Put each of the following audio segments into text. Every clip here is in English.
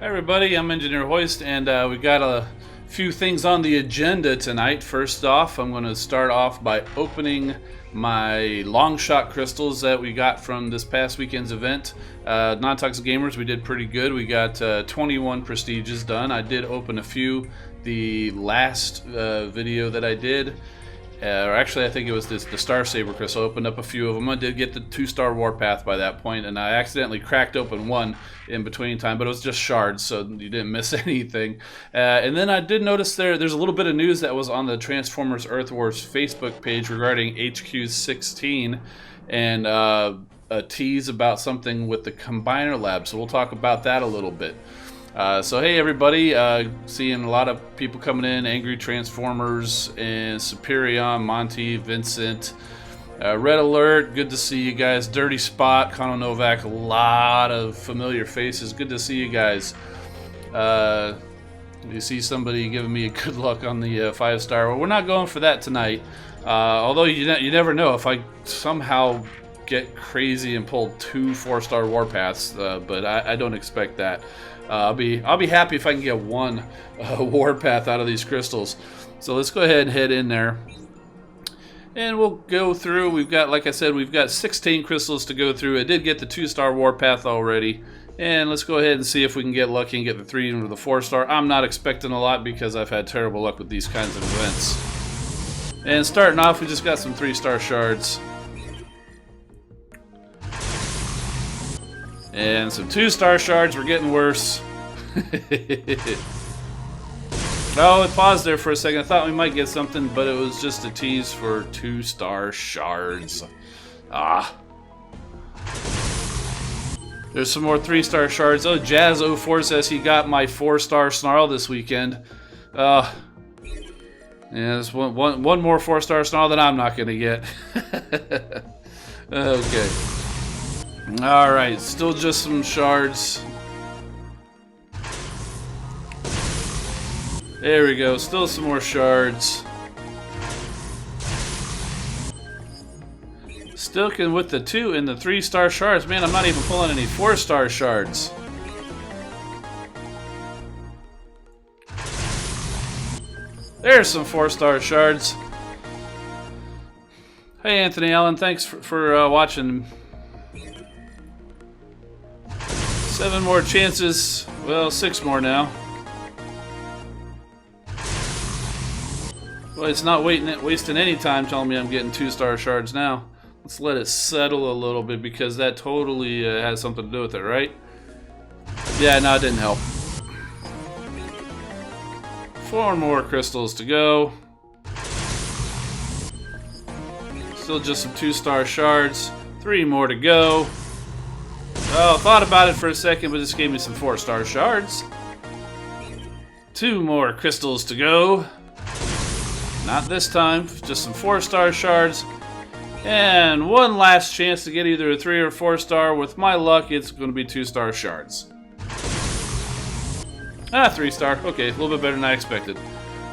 Hi everybody, I'm Engineer Hoist, and we got a few things on the agenda tonight. First off, I'm going to start off by opening my Longshot crystals that we got from this past weekend's event. NonToxic Gamers, we did pretty good. We got 21 prestiges done. I did open a few the last video that I did. Or actually, I think it was the Star Saber crystal. I opened up a few of them. I did get the 2-star Warpath by that point, and I accidentally cracked open one in between time, but it was just shards, so you didn't miss anything. And then I did notice there's a little bit of news that was on the Transformers Earth Wars Facebook page regarding HQ16 and a tease about something with the Combiner Lab, so we'll talk about that a little bit. So hey everybody, seeing a lot of people coming in, Angry Transformers and Superion, Monty, Vincent, Red Alert, good to see you guys, Dirty Spot, Cono Novak, a lot of familiar faces, good to see you guys. You see somebody giving me a good luck on the 5-star, well, we're not going for that tonight, although you never know if I somehow get crazy and pull 2 4-star Warpaths, but I don't expect that. I'll be happy if I can get one Warpath out of these crystals. So let's go ahead and head in there, and we'll go through. We've got, like I said, we've got 16 crystals to go through. I did get the 2-star Warpath already, and let's go ahead and see if we can get lucky and get the 3 or the 4-star. I'm not expecting a lot because I've had terrible luck with these kinds of events. And starting off, we just got some 3-star shards. And some 2-star shards. We're getting worse. Oh, it paused there for a second. I thought we might get something, but it was just a tease for 2-star shards. There's some more 3-star shards. Oh, Jazz04 says he got my 4-star Snarl this weekend. Yeah, there's one more 4-star Snarl that I'm not going to get. Okay. Alright, still just some shards. There we go, still some more shards. Stilking with the 2 and the 3-star shards. Man, I'm not even pulling any 4-star shards. There's some 4-star shards. Hey Anthony Allen, thanks for watching. 7 more chances. Well, 6 more now. Well, it's not wasting any time telling me I'm getting 2-star shards now. Let's let it settle a little bit because that totally has something to do with it, right? Yeah, no, it didn't help. 4 more crystals to go. Still just some 2-star shards. 3 more to go. Oh, thought about it for a second, but this gave me some 4-star shards. 2 more crystals to go. Not this time, just some 4-star shards. And one last chance to get either a 3 or 4-star. With my luck, it's going to be 2-star shards. 3-star. Okay, a little bit better than I expected.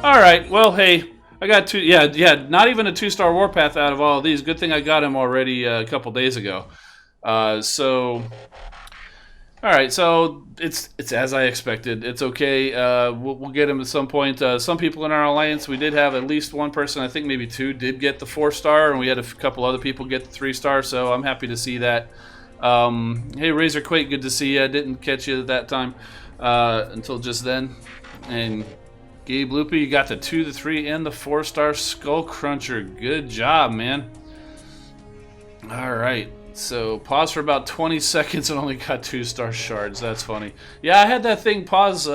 Alright, well, hey, I got 2. Yeah, not even a 2-star Warpath out of all of these. Good thing I got him already a couple days ago. Alright, so it's as I expected. It's okay. We'll get him at some point. Some people in our alliance, we did have at least one person, I think maybe 2, did get the 4-star, and we had a couple other people get the 3-star, so I'm happy to see that. Hey, Razor Quake, good to see you. I didn't catch you at that time until just then. And Gabe Loopy, you got the 2, the 3, and the 4-star Skull Cruncher. Good job, man. Alright. So, pause for about 20 seconds and only got 2-star shards. That's funny. Yeah, I had that thing pause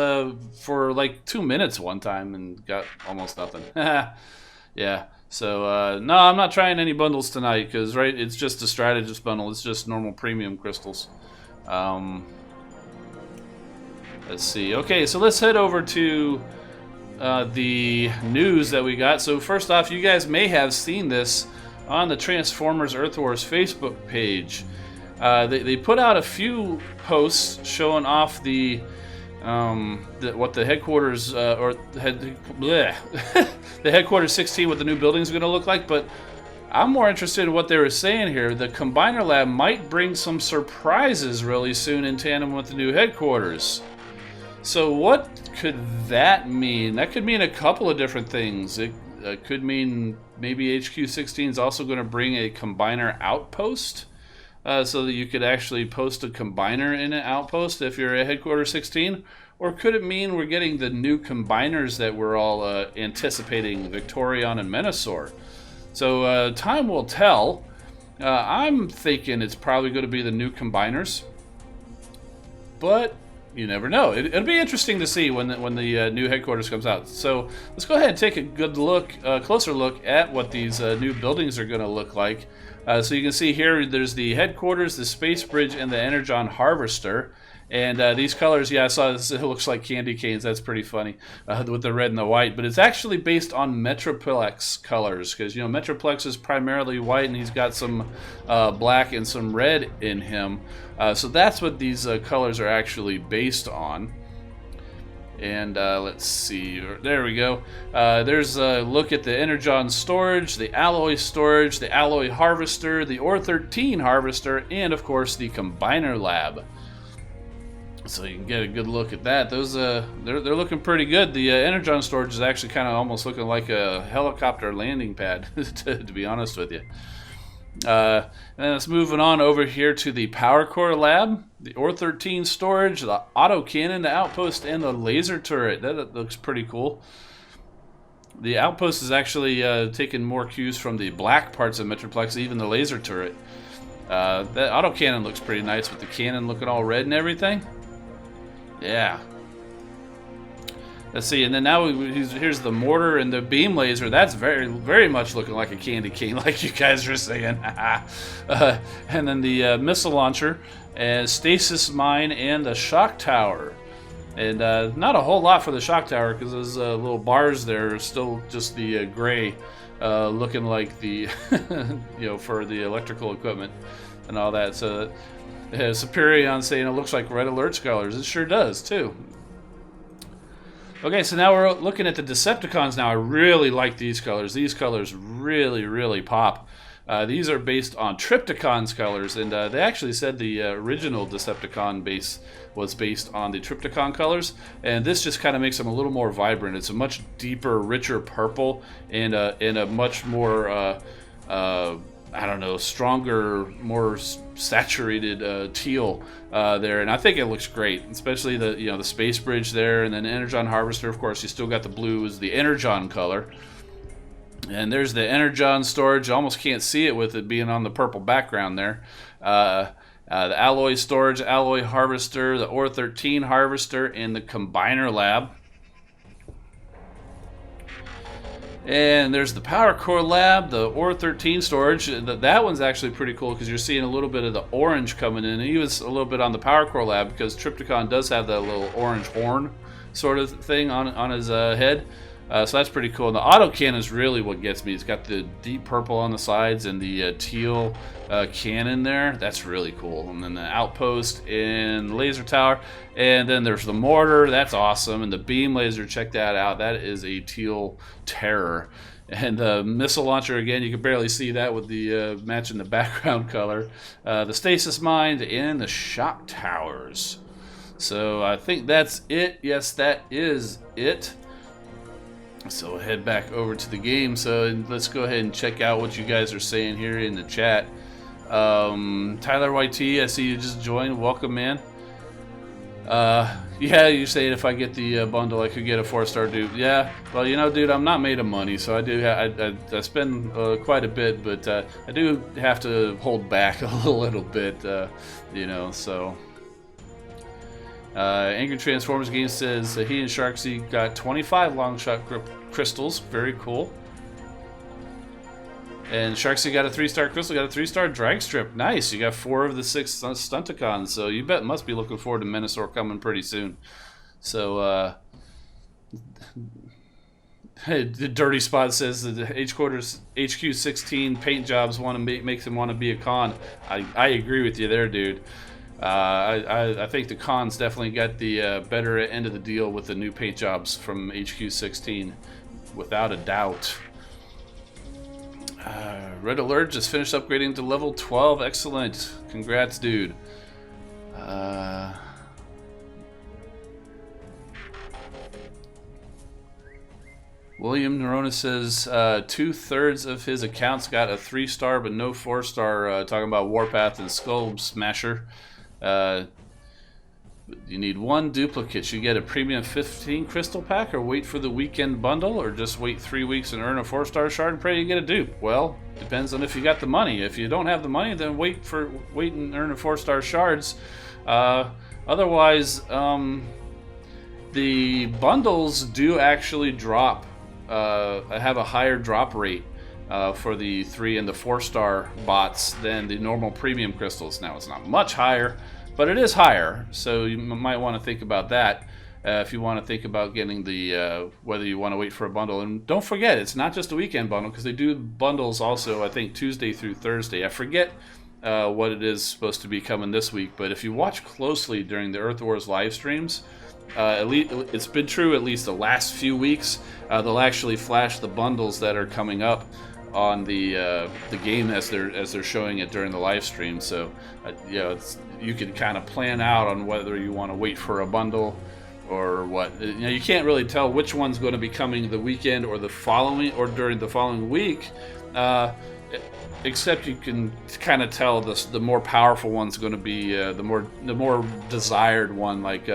for like 2 minutes one time and got almost nothing. Yeah, so, no, I'm not trying any bundles tonight because, right, it's just a strategist bundle. It's just normal premium crystals. Let's see. Okay, so let's head over to the news that we got. So, first off, you guys may have seen this on the Transformers Earth Wars Facebook page. They put out a few posts showing off what the headquarters the headquarters 16, what the new buildings are going to look like, but I'm more interested in what they were saying here. The Combiner Lab might bring some surprises really soon in tandem with the new headquarters. So what could that mean? That could mean a couple of different things. It could mean maybe HQ16 is also going to bring a combiner outpost, so that you could actually post a combiner in an outpost if you're at Headquarters 16. Or could it mean we're getting the new combiners that we're all anticipating, Victorion and Menasor? So time will tell. I'm thinking it's probably going to be the new combiners, but you never know. It'll be interesting to see when the new Headquarters comes out. So let's go ahead and take a good look, closer look at what these new buildings are going to look like. So you can see here, there's the Headquarters, the Space Bridge, and the Energon Harvester. And these colors, yeah, I saw this. It looks like candy canes. That's pretty funny with the red and the white. But it's actually based on Metroplex colors, because, you know, Metroplex is primarily white, and he's got some black and some red in him. So that's what these colors are actually based on. And let's see. There we go. There's a look at the Energon storage, the alloy storage, the alloy harvester, the Ore 13 harvester, and of course the combiner lab. So you can get a good look at that. Those they're looking pretty good. The Energon storage is actually kind of almost looking like a helicopter landing pad, to be honest with you. And it's moving on over here to the Power Core Lab, the Ore 13 storage, the auto cannon, the outpost, and the laser turret. That looks pretty cool. The outpost is actually taking more cues from the black parts of Metroplex, even the laser turret. That auto cannon looks pretty nice with the cannon looking all red and everything. Yeah. Let's see, and then now here's the mortar and the beam laser. That's very, very much looking like a candy cane, like you guys are saying. And then the missile launcher, and stasis mine, and the shock tower. And not a whole lot for the shock tower, because those little bars there are still just the gray, looking like the, you know, for the electrical equipment and all that. So Superion saying it looks like Red Alert's colors. It sure does, too. Okay, so now we're looking at the Decepticons now. I really like these colors. These colors really, really pop. These are based on Trypticon's colors, and they actually said the original Decepticon base was based on the Trypticon colors, and this just kind of makes them a little more vibrant. It's a much deeper, richer purple, and a much more, I don't know, stronger, more saturated teal there, and I think it looks great, especially the, you know, the Space Bridge there, and then Energon Harvester. Of course, you still got the blue is the Energon color. And there's the Energon storage. You almost can't see it with it being on the purple background there. The alloy storage, alloy harvester, the Ore 13 harvester, and the combiner lab. And there's the Power Core lab, the Ore 13 storage. That one's actually pretty cool because you're seeing a little bit of the orange coming in. And he was a little bit on the Power Core lab because Trypticon does have that little orange horn sort of thing on his head. So that's pretty cool. And the auto cannon is really what gets me. It's got the deep purple on the sides and the teal cannon there. That's really cool. And then the outpost and laser tower. And then there's the mortar. That's awesome. And the beam laser, check that out. That is a teal terror. And the missile launcher, again, you can barely see that with the matching the background color. The stasis mine and the shock towers. So I think that's it. Yes, that is it. So we'll head back over to the game. So let's go ahead and check out what you guys are saying here in the chat. Tyler YT, I see you just joined. Welcome, man. Yeah, you're saying if I get the bundle, I could get a 4-star dupe. Yeah, well, you know, dude, I'm not made of money, so I do. I spend quite a bit, but I do have to hold back a little bit, you know. So. Angry Transformers Game says he and Sharksy got 25 Longshot crystals. Very cool. And Sharksy got a 3-star crystal, got a 3-star drag strip. Nice. You got 4 of the 6 Stunticons, so you must be looking forward to Menasor coming pretty soon. So, the Dirty Spot says that the HQ16 paint jobs want to make them want to be a con. I agree with you there, dude. I think the cons definitely got the better end of the deal with the new paint jobs from HQ16, without a doubt. Red Alert just finished upgrading to level 12. Excellent. Congrats, dude. William Nerona says 2/3 of his accounts got a 3-star but no 4-star, talking about Warpath and Skull Smasher. You need 1 duplicate. You get a premium 15 crystal pack, or wait for the weekend bundle, or just wait 3 weeks and earn a 4-star shard and pray you get a dupe. Well, depends on if you got the money. If you don't have the money, then wait and earn a 4-star shards. Otherwise, the bundles do actually drop. Have a higher drop rate for the 3 and the 4-star bots than the normal premium crystals. Now, it's not much higher, but it is higher, so you might want to think about that if you want to think about getting the whether you want to wait for a bundle. And don't forget, it's not just a weekend bundle, because they do bundles also, I think, Tuesday through Thursday. I forget what it is supposed to be coming this week, but if you watch closely during the Earth Wars live streams, at least it's been true at least the last few weeks, they'll actually flash the bundles that are coming up on the game as they're showing it during the live stream. So you can kind of plan out on whether you want to wait for a bundle or what. You can't really tell which one's going to be coming the weekend or the following or during the following week, except you can kind of tell the more powerful one's going to be the more desired one, like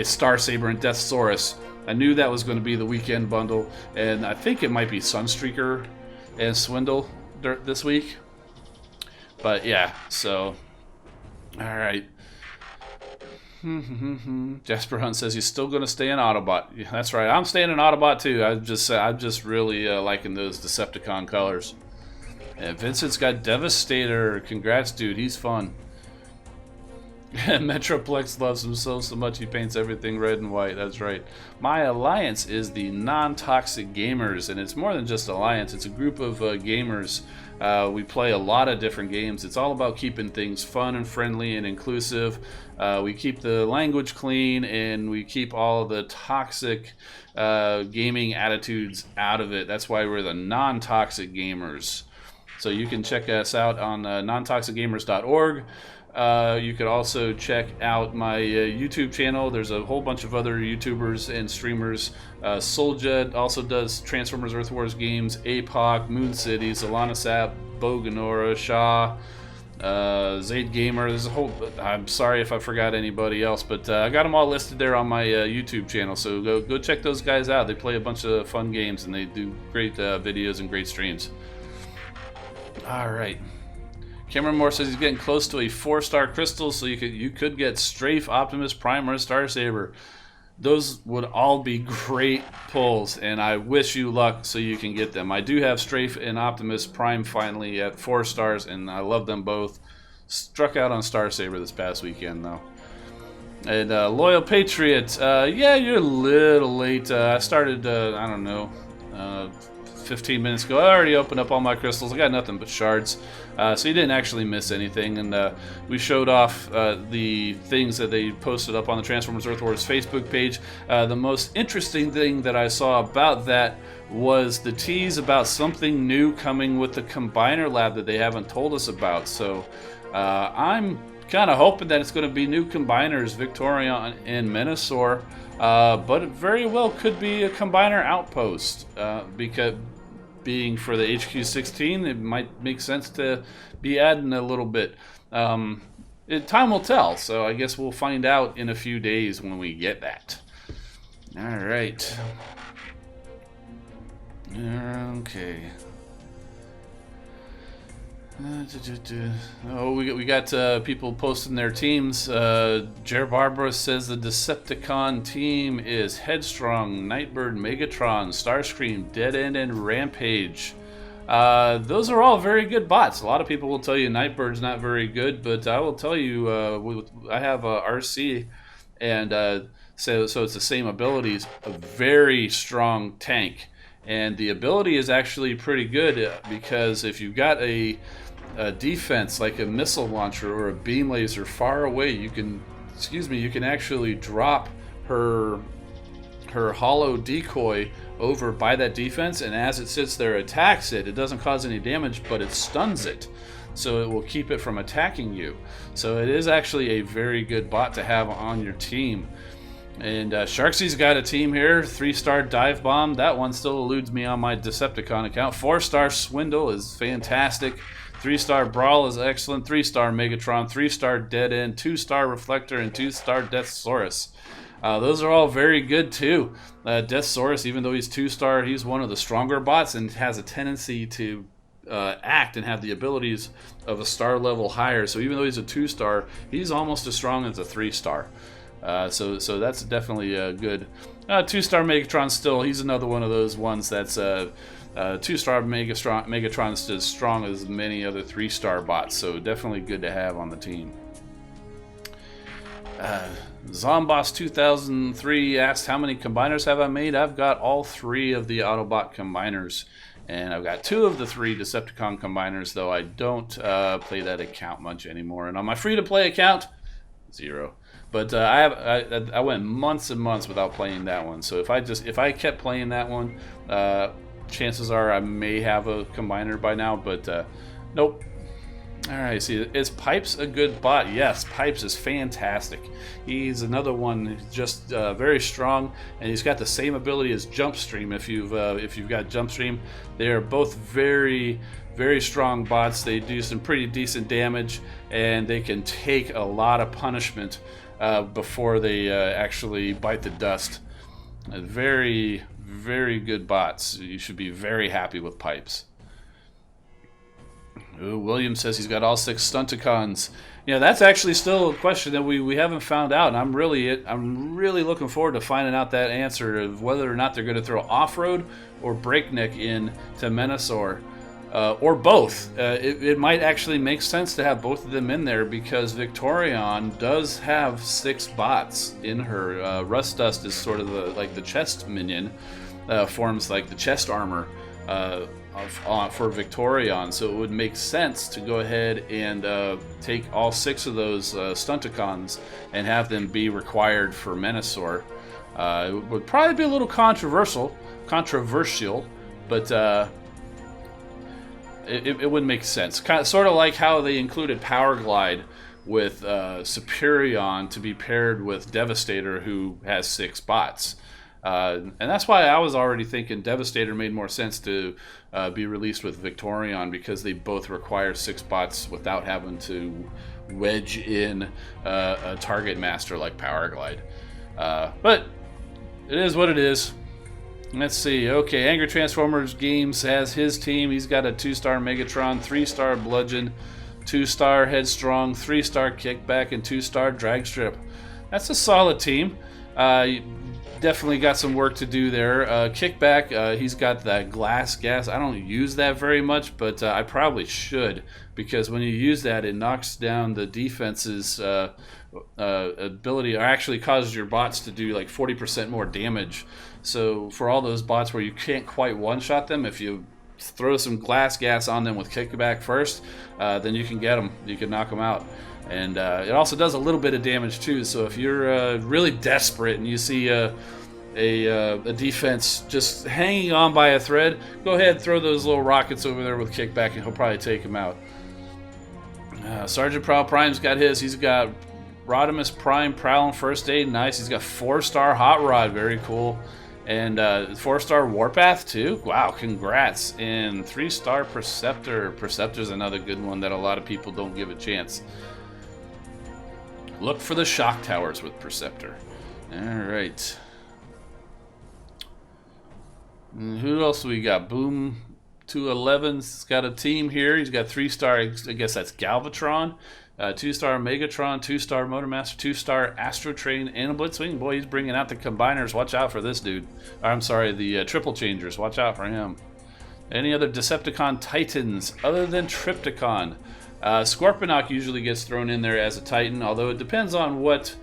Star Saber and Deathsaurus. I knew that was going to be the weekend bundle, and I think it might be Sunstreaker and Swindle this week. But yeah, so alright. Jasper Hunt says he's still going to stay in Autobot. Yeah, that's right, I'm staying in Autobot too. I'm just really liking those Decepticon colors. And Vincent's got Devastator. Congrats, dude, he's fun. Metroplex loves himself so much he paints everything red and white. That's right. My alliance is the Non-Toxic Gamers, and it's more than just alliance. It's a group of gamers. We play a lot of different games. It's all about keeping things fun and friendly and inclusive. We keep the language clean, and we keep all of the toxic gaming attitudes out of it. That's why we're the Non-Toxic Gamers. So you can check us out on nontoxicgamers.org. You could also check out my YouTube channel. There's a whole bunch of other YouTubers and streamers. Souljet also does Transformers Earth Wars games, APOC, Moon City, Solana Sap, Boganora, Shaw, Zaid Gamer. There's a whole... I'm sorry if I forgot anybody else, but I got them all listed there on my YouTube channel, so go check those guys out. They play a bunch of fun games, and they do great videos and great streams. Alright. Cameron Moore says he's getting close to a 4-star crystal, so you could get Strafe, Optimus Prime, or Star Saber. Those would all be great pulls, and I wish you luck so you can get them. I do have Strafe and Optimus Prime finally at 4 stars, and I love them both. Struck out on Star Saber this past weekend, though. And Loyal Patriot, yeah, you're a little late. I started, I don't know, 15 minutes ago. I already opened up all my crystals. I got nothing but shards, so you didn't actually miss anything. And we showed off the things that they posted up on the Transformers Earth Wars Facebook page. The most interesting thing that I saw about that was the tease about something new coming with the Combiner Lab that they haven't told us about. So I'm kind of hoping that it's going to be new combiners, Victorion and Menasor, but it very well could be a Combiner Outpost, because being for the HQ-16, it might make sense to be adding a little bit. Time will tell, so I guess we'll find out in a few days when we get that. Alright. Okay. Oh, we got people posting their teams. Jer Barbara says the Decepticon team is Headstrong, Nightbird, Megatron, Starscream, Dead End, and Rampage. Those are all very good bots. A lot of people will tell you Nightbird's not very good, but I will tell you, I have a RC, and so it's the same abilities. A very strong tank, and the ability is actually pretty good, because if you've got a defense like a missile launcher or a beam laser far away, you can actually drop her hollow decoy over by that defense, and as it sits there attacks it. It doesn't cause any damage, but it stuns it, so it will keep it from attacking you. So it is actually a very good bot to have on your team. And Sharksy's got a team here. 3-star Dive Bomb. That one still eludes me on my Decepticon account. 4-star Swindle is fantastic. 3-star Brawl is excellent. 3-star Megatron. 3-star Dead End. 2-star Reflector. And 2-star Deathsaurus. Those are all very good too. Deathsaurus, even though he's 2-star, he's one of the stronger bots and has a tendency to act and have the abilities of a star level higher. So even though he's a 2-star, he's almost as strong as a 3-star. So that's definitely good. 2-star Megatron still, he's another one of those ones that's 2-star Megatron is as strong as many other 3-star bots. So definitely good to have on the team. Zomboss 2003 asked, how many combiners have I made? I've got all 3 of the Autobot combiners. And I've got 2 of the 3 Decepticon combiners, though I don't play that account much anymore. And on my free-to-play account, 0. But I went months and months without playing that one. So if I kept playing that one, chances are I may have a combiner by now. But nope. All right. See, is Pipes a good bot? Yes, Pipes is fantastic. He's another one who's just very strong, and he's got the same ability as Jumpstream. If you've got Jumpstream, they are both very strong bots. They do some pretty decent damage, and they can take a lot of punishment before they actually bite the dust. Very good bots. You should be very happy with Pipes. Ooh, William says he's got all 6 Stunticons. Yeah, that's actually still a question that we haven't found out, and I'm really looking forward to finding out that answer of whether or not they're going to throw Off-Road or Breakneck in to Menasor. Or both. It might actually make sense to have both of them in there because Victorion does have 6 bots in her. Rust Dust is sort of like the chest minion, forms like the chest armor for Victorion. So it would make sense to go ahead and take all 6 of those Stunticons and have them be required for Menasor. It would probably be a little controversial, but it would make sense. Sort of like how they included Power Glide with Superion to be paired with Devastator, who has 6 bots. And that's why I was already thinking Devastator made more sense to be released with Victorion, because they both require 6 bots without having to wedge in a target master like Power Glide. But it is what it is. Let's see. Okay, Angry Transformers Games has his team. He's got a 2-star Megatron, 3-star Bludgeon, 2-star Headstrong, 3-star Kickback, and 2-star Dragstrip. That's a solid team. Definitely got some work to do there. Kickback, he's got that glass gas. I don't use that very much, but I probably should, because when you use that, it knocks down the defense's ability, or actually causes your bots to do like 40% more damage. So for all those bots where you can't quite one-shot them, if you throw some glass gas on them with Kickback first, then you can get them. You can knock them out. And it also does a little bit of damage too. So if you're really desperate and you see a defense just hanging on by a thread, go ahead and throw those little rockets over there with Kickback, and he'll probably take him out. Sergeant Prowl Prime's got his. He's got Rodimus Prime Prowl and First Aid. Nice. He's got 4-star Hot Rod. Very cool. And 4-star Warpath too. Wow, congrats. And 3-star Perceptor. Perceptor's another good one that a lot of people don't give a chance. Look for the shock towers with Perceptor. Alright. Who else we got? Boom 211's got a team here. He's got 3-star, I guess that's Galvatron. 2-star Megatron, 2-star Motormaster, 2-star Astrotrain, and a Blitzwing. Boy, he's bringing out the combiners. Watch out for this dude. I'm sorry, the triple changers. Watch out for him. Any other Decepticon Titans other than Tripticon? Scorponok usually gets thrown in there as a Titan, although it depends on what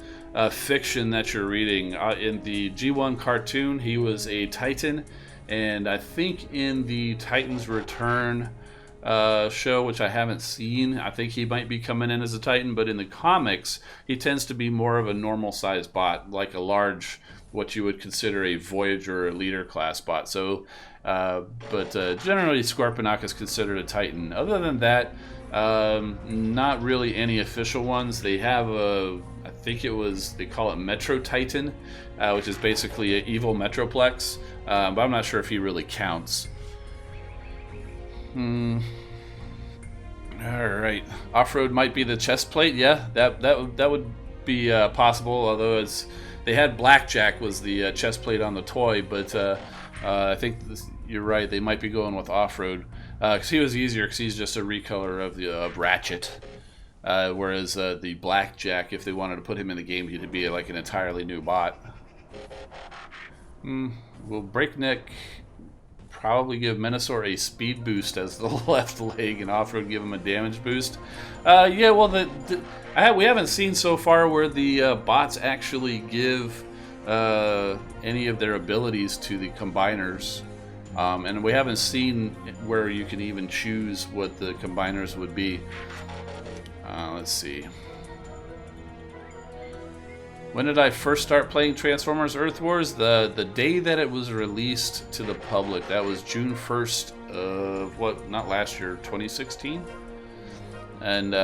fiction that you're reading. In the G1 cartoon, he was a Titan, and I think in the Titans Return show, which I haven't seen, I think he might be coming in as a Titan, but in the comics, he tends to be more of a normal-sized bot, like a large, what you would consider a Voyager or Leader class bot. So, but generally, Scorponok is considered a Titan. Other than that, not really any official ones. They have I think it was, they call it Metro Titan, which is basically an evil Metroplex, but I'm not sure if he really counts. Alright, off-road might be the chest plate. Yeah, that would be possible, although they had Blackjack was the chest plate on the toy, but I think you're right, they might be going with off-road, because he was easier, because he's just a recolor of the Ratchet. Whereas the Blackjack, if they wanted to put him in the game, he'd be like an entirely new bot. Will Breakneck probably give Menasor a speed boost as the left leg, and off-road give him a damage boost? Yeah, well, we haven't seen so far where the bots actually give any of their abilities to the combiners. And we haven't seen where you can even choose what the combiners would be. Let's see. When did I first start playing Transformers Earth Wars? The day that it was released to the public. That was June 1st of what? Not last year, 2016. And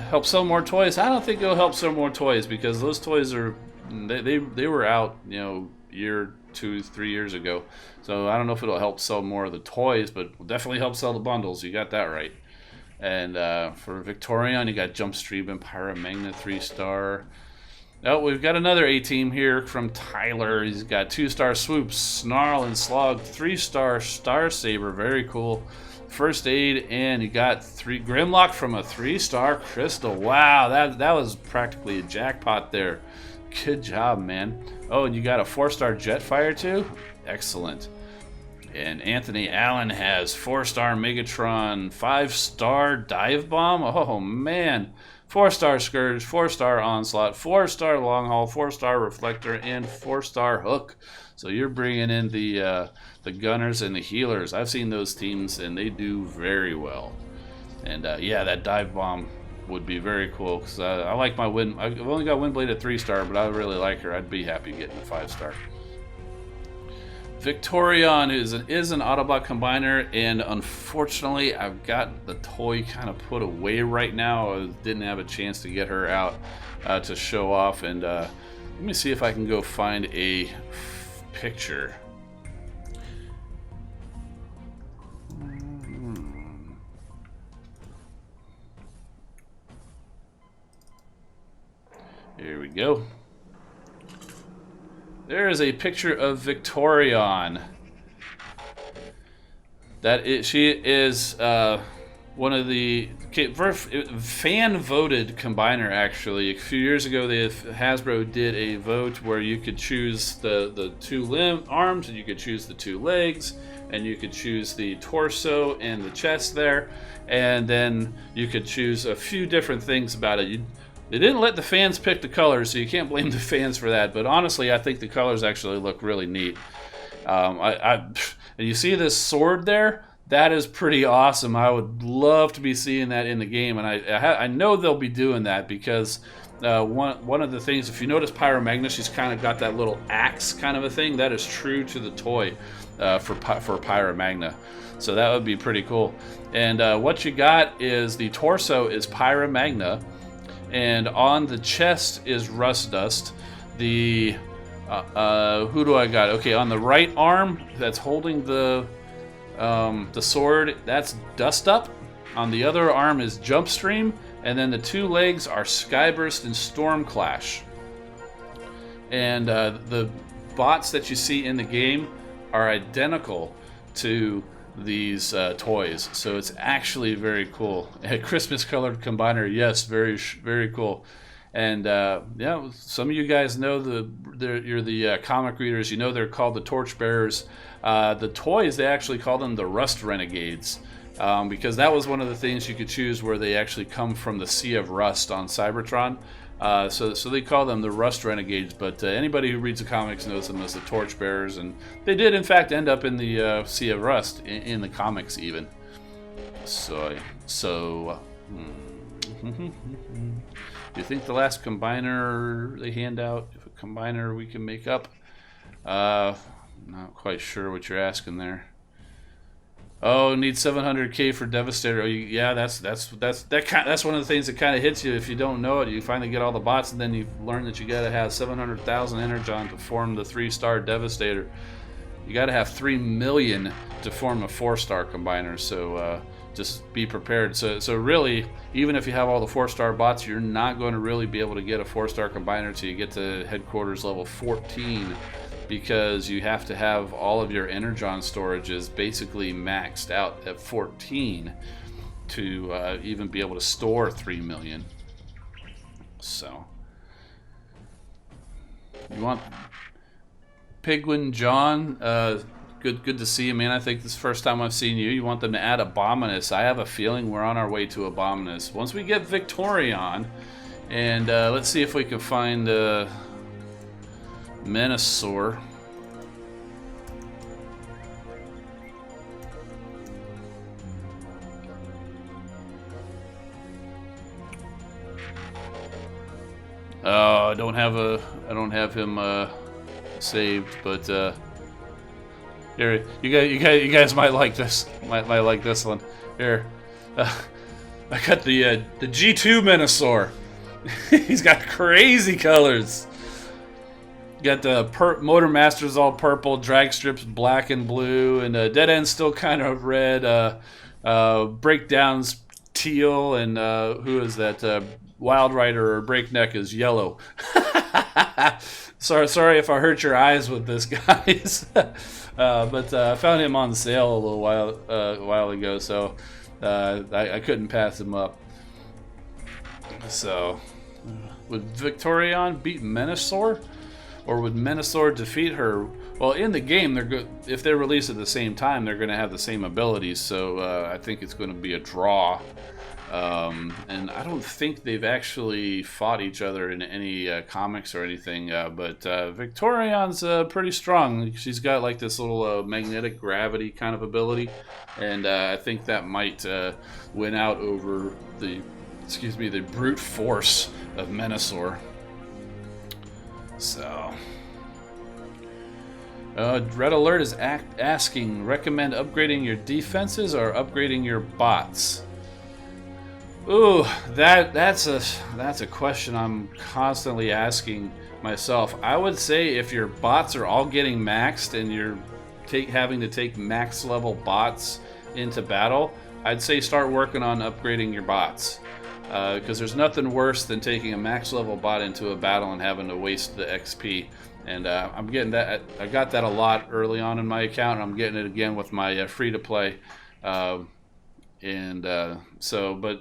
help sell more toys. I don't think it'll help sell more toys, because those toys they were out, you know, year 2-3 years ago. So I don't know if it'll help sell more of the toys, but will definitely help sell the bundles. You got that right. And for Victorion, you got Jumpstream and Pyromagna 3-star. Oh, we've got another A-team here from Tyler. He's got 2-star Swoops, Snarl and Slog, 3-star Star Saber, very cool. First Aid, and you got 3 Grimlock from a 3-star Crystal. Wow, that was practically a jackpot there. Good job, man. Oh, and you got a 4-star Jetfire too? Excellent. And Anthony Allen has 4-star Megatron, 5-star Dive Bomb. Oh man, 4-star Scourge, 4-star Onslaught, 4-star Long Haul, 4-star Reflector, and 4-star Hook. So you're bringing in the Gunners and the Healers. I've seen those teams, and they do very well. And yeah, that Dive Bomb would be very cool, because I like my Wind. I've only got Windblade at 3-star, but I really like her. I'd be happy getting a 5-star. Victorion is an Autobot combiner, and unfortunately I've got the toy kind of put away right now. I didn't have a chance to get her out to show off, and let me see if I can go find a picture. Here we go. There is a picture of Victorion. She is one of the fan-voted combiner, actually. A few years ago, Hasbro did a vote where you could choose the 2 arms, and you could choose the 2 legs, and you could choose the torso and the chest there, and then you could choose a few different things about it. They didn't let the fans pick the colors, so you can't blame the fans for that. But honestly, I think the colors actually look really neat. And you see this sword there? That is pretty awesome. I would love to be seeing that in the game, and I know they'll be doing that, because one of the things, if you notice Pyromagna, she's kind of got that little axe kind of a thing. That is true to the toy for Pyromagna. So that would be pretty cool. And what you got is the torso is Pyromagna, and on the chest is Rust Dust. The who do I got? Okay, on the right arm that's holding the sword, that's Dust Up. On the other arm is Jumpstream, and then the 2 legs are Skyburst and Stormclash. And the bots that you see in the game are identical to these toys, so it's actually very cool. A Christmas colored combiner, yes, very very cool. And yeah, some of you guys know you're the comic readers, you know they're called the Torchbearers. The toys, they actually call them the Rust Renegades, because that was one of the things you could choose, where they actually come from the Sea of Rust on Cybertron. So they call them the Rust Renegades, but anybody who reads the comics knows them as the Torchbearers, and they did in fact end up in the Sea of Rust in the comics even. So do you think the last combiner they hand out, if a combiner we can make up? Not quite sure what you're asking there. Oh, need 700k for Devastator. Oh, yeah, that's one of the things that kind of hits you if you don't know it. You finally get all the bots, and then you learn that you got to have 700,000 Energon to form the 3-star Devastator. You got to have 3 million to form a 4-star combiner. So just be prepared. So really, even if you have all the 4-star bots, you're not going to really be able to get a 4-star combiner until you get to headquarters level 14. Because you have to have all of your Energon storages basically maxed out at 14 to even be able to store 3 million. So you want Pigwin John? Good to see you, man. I think this is the first time I've seen you. You want them to add Abominus. I have a feeling we're on our way to Abominus. Once we get Victorion, and let's see if we can find Menasor. I don't have him saved, but here you guys might like this. Might like this one. Here, I got the G2 Menasor. He's got crazy colors. Got the Motor Masters all purple, drag strips black and blue, and Dead End's still kind of red. Breakdown's teal, and who is that? Wild Rider or Breakneck is yellow. Sorry if I hurt your eyes with this, guys. But I found him on sale a little while ago, so I couldn't pass him up. So, would Victorion beat Menasor? Or would Menasor defeat her? Well, in the game, if they're released at the same time, they're going to have the same abilities. So I think it's going to be a draw. And I don't think they've actually fought each other in any comics or anything. But Victorion's pretty strong. She's got like this little magnetic gravity kind of ability, and I think that might win out over the brute force of Menasor. So, Red Alert is asking, recommend upgrading your defenses or upgrading your bots? Ooh, that's a question I'm constantly asking myself. I would say if your bots are all getting maxed and you're having to take max level bots into battle, I'd say start working on upgrading your bots. Because there's nothing worse than taking a max level bot into a battle and having to waste the XP. And I'm getting that. I got that a lot early on in my account, and I'm getting it again with my free-to-play. But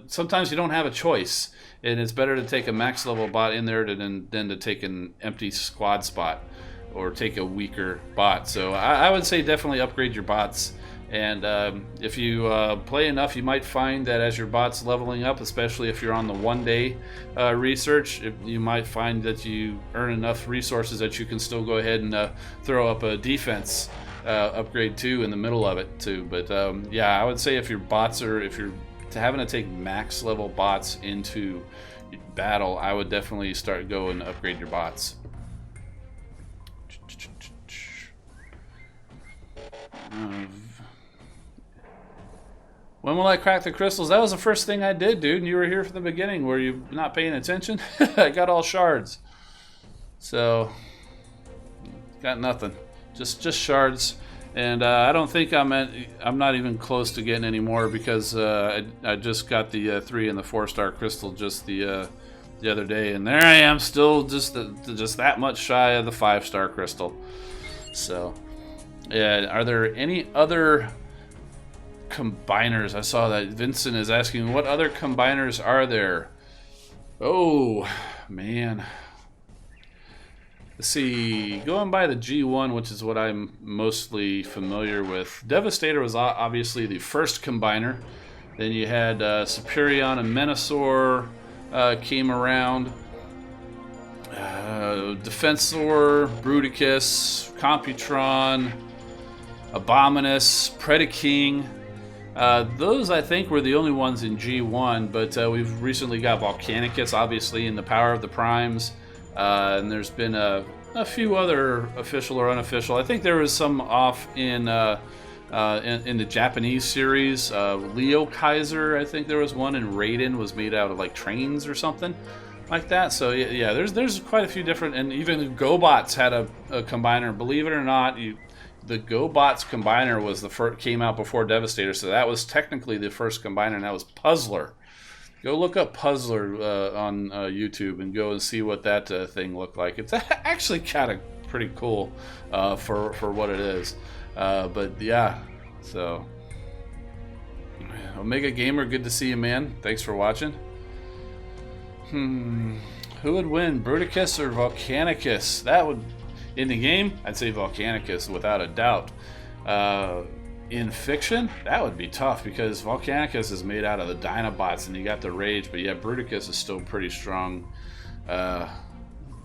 sometimes you don't have a choice, and it's better to take a max level bot in there than to take an empty squad spot or take a weaker bot. So I would say definitely upgrade your bots. And if you play enough, you might find that as your bot's leveling up, especially if you're on the one-day research, you might find that you earn enough resources that you can still go ahead and throw up a defense upgrade too in the middle of it too. But yeah, I would say if you're having to take max level bots into battle, I would definitely go and upgrade your bots. When will I crack the crystals? That was the first thing I did, dude. And you were here from the beginning. Were you not paying attention? I got all shards. So, got nothing. Just shards. And I don't think I'm not even close to getting any more because I just got the 3 and the 4-star crystal just the other day, and there I am, still just that much shy of the 5-star crystal. So, yeah. Are there any other combiners? I saw that Vincent is asking, what other combiners are there? Oh man, let's see. Going by the G1, which is what I'm mostly familiar with, Devastator was obviously the first combiner. Then you had Superion and Menasor came around. Defensor, Bruticus, Computron, Abominus, Predaking. Those, I think, were the only ones in G1, but we've recently got Volcanicus, obviously, in the Power of the Primes, and there's been a few other official or unofficial. I think there was some off in in the Japanese series. Leo Kaiser, I think there was one, and Raiden was made out of like trains or something like that. So yeah, there's quite a few different, and even GoBots had a combiner. Believe it or not, the GoBots combiner was the first, came out before Devastator, so that was technically the first combiner, and that was Puzzler. Go look up Puzzler on YouTube and go and see what that thing looked like. It's actually kind of pretty cool for what it is. But yeah, so Omega Gamer, good to see you, man. Thanks for watching. Who would win, Bruticus or Volcanicus? That would, in the game, I'd say Volcanicus without a doubt. In fiction, that would be tough because Volcanicus is made out of the Dinobots and you got the Rage, but yeah, Bruticus is still pretty strong. And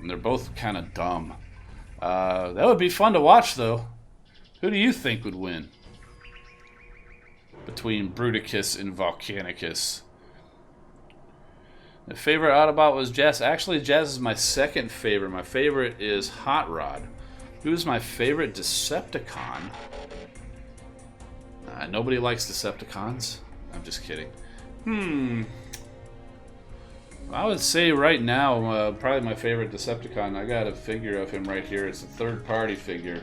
they're both kind of dumb. That would be fun to watch, though. Who do you think would win between Bruticus and Volcanicus? My favorite Autobot was Jazz. Actually, Jazz is my second favorite. My favorite is Hot Rod. Who's my favorite Decepticon? Nobody likes Decepticons. I'm just kidding. I would say right now, probably my favorite Decepticon. I got a figure of him right here. It's a third-party figure.